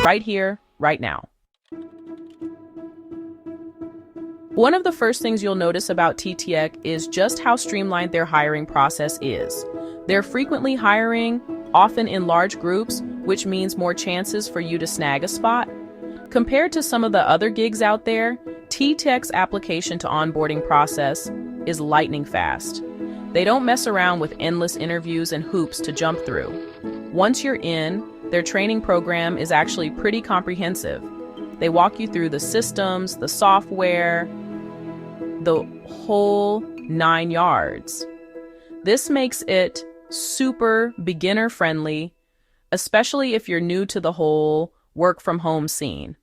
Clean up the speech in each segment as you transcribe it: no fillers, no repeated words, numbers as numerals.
right here, right now. One of the first things you'll notice about TTEC is just how streamlined their hiring process is. They're frequently hiring, often in large groups, which means more chances for you to snag a spot. Compared to some of the other gigs out there, TTEC's application to onboarding process is lightning fast. They don't mess around with endless interviews and hoops to jump through. Once you're in, their training program is actually pretty comprehensive. They walk you through the systems, the software, the whole 9 yards. This makes it super beginner friendly, especially if you're new to the whole work from home scene.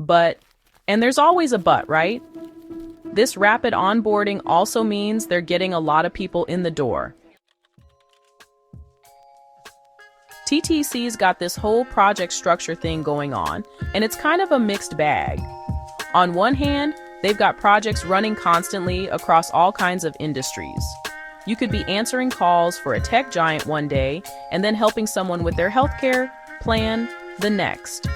And there's always a but, right? This rapid onboarding also means they're getting a lot of people in the door. TTEC's got this whole project structure thing going on, and it's kind of a mixed bag. On one hand, they've got projects running constantly across all kinds of industries. You could be answering calls for a tech giant one day and then helping someone with their healthcare plan the next.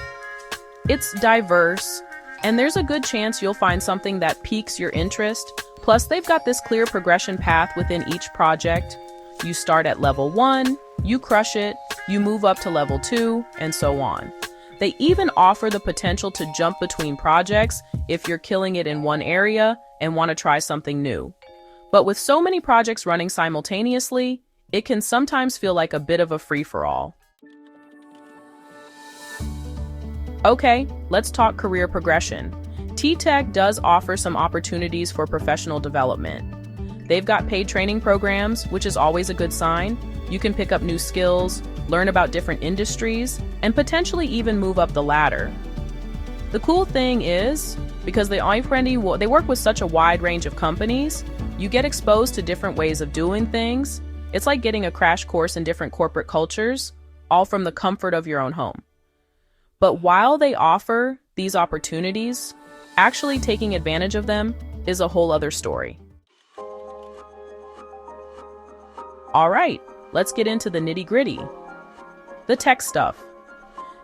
It's diverse, and there's a good chance you'll find something that piques your interest. Plus, they've got this clear progression path within each project. You start at level 1, you crush it, you move up to level 2, and so on. They even offer the potential to jump between projects if you're killing it in one area and want to try something new. But with so many projects running simultaneously, it can sometimes feel like a bit of a free-for-all. Okay, let's talk career progression. TTEC does offer some opportunities for professional development. They've got paid training programs, which is always a good sign. You can pick up new skills, learn about different industries, and potentially even move up the ladder. The cool thing is, because they work with such a wide range of companies, you get exposed to different ways of doing things. It's like getting a crash course in different corporate cultures, all from the comfort of your own home. But while they offer these opportunities, actually taking advantage of them is a whole other story. All right, let's get into the nitty-gritty. The tech stuff.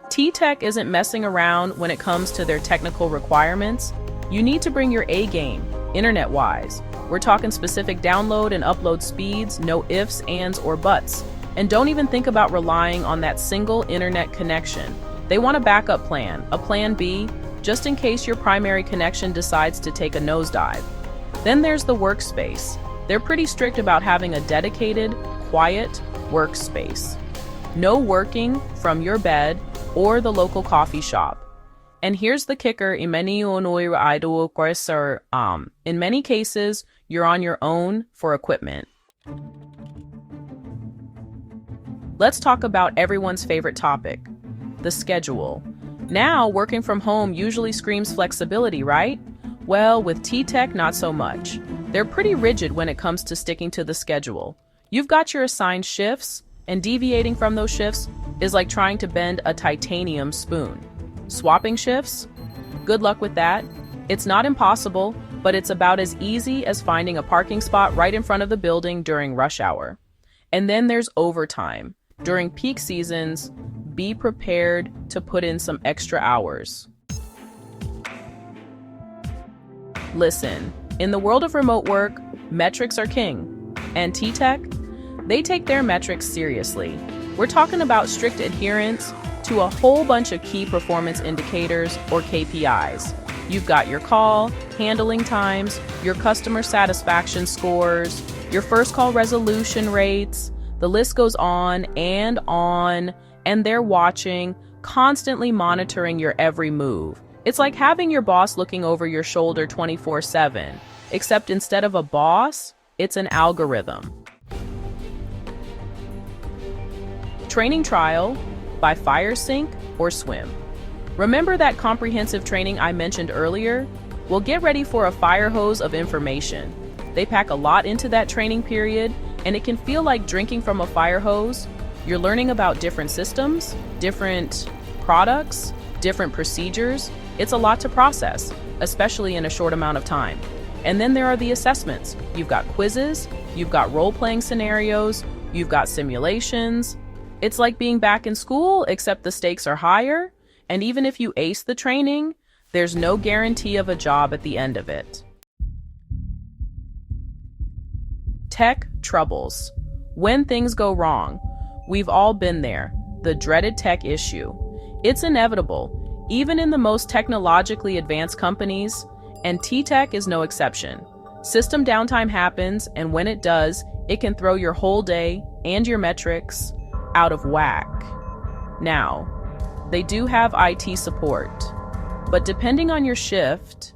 TTEC isn't messing around when it comes to their technical requirements. You need to bring your A game, internet-wise. We're talking specific download and upload speeds, no ifs, ands, or buts. And don't even think about relying on that single internet connection. They want a backup plan, a plan B, just in case your primary connection decides to take a nosedive. Then there's the workspace. They're pretty strict about having a dedicated, quiet workspace. No working from your bed or the local coffee shop. And here's the kicker, in many cases, you're on your own for equipment. Let's talk about everyone's favorite topic, the schedule. Now, working from home usually screams flexibility, right? Well, with TTEC, not so much. They're pretty rigid when it comes to sticking to the schedule. You've got your assigned shifts, and deviating from those shifts is like trying to bend a titanium spoon. Swapping shifts? Good luck with that. It's not impossible, but it's about as easy as finding a parking spot right in front of the building during rush hour. And then there's overtime. During peak seasons, be prepared to put in some extra hours. Listen, in the world of remote work, metrics are king. And TTEC? They take their metrics seriously. We're talking about strict adherence to a whole bunch of key performance indicators, or KPIs. You've got your call, handling times, your customer satisfaction scores, your first call resolution rates. The list goes on, and they're watching, constantly monitoring your every move. It's like having your boss looking over your shoulder 24/7, except instead of a boss, it's an algorithm. Training trial by fire, sink, or swim. Remember that comprehensive training I mentioned earlier? Well, get ready for a fire hose of information. They pack a lot into that training period, and it can feel like drinking from a fire hose. You're learning about different systems, different products, different procedures. It's a lot to process, especially in a short amount of time. And then there are the assessments. You've got quizzes, you've got role-playing scenarios, you've got simulations. It's like being back in school, except the stakes are higher. And even if you ace the training, there's no guarantee of a job at the end of it. Tech troubles. When things go wrong, we've all been there, the dreaded tech issue. It's inevitable, even in the most technologically advanced companies, and TTEC is no exception. System downtime happens, and when it does, it can throw your whole day and your metrics out of whack. Now, they do have IT support, but depending on your shift,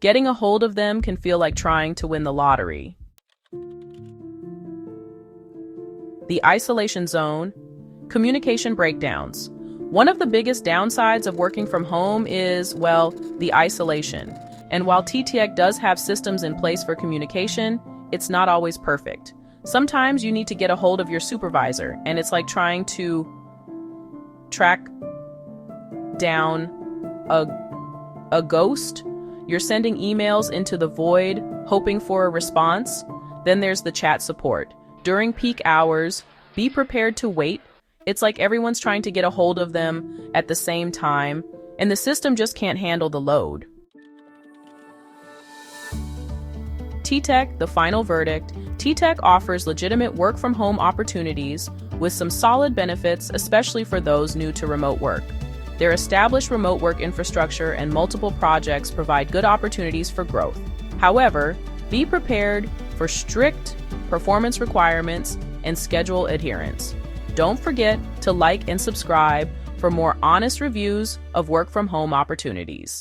getting a hold of them can feel like trying to win the lottery. The isolation zone, communication breakdowns. One of the biggest downsides of working from home is, well, the isolation. And while TTEC does have systems in place for communication, it's not always perfect. Sometimes you need to get a hold of your supervisor, and it's like trying to track down a ghost. You're sending emails into the void, hoping for a response. Then there's the chat support. During peak hours, be prepared to wait. It's like everyone's trying to get a hold of them at the same time, and the system just can't handle the load. TTEC, the final verdict. TTEC offers legitimate work-from-home opportunities with some solid benefits, especially for those new to remote work. Their established remote work infrastructure and multiple projects provide good opportunities for growth. However, be prepared for strict performance requirements and schedule adherence. Don't forget to like and subscribe for more honest reviews of work-from-home opportunities.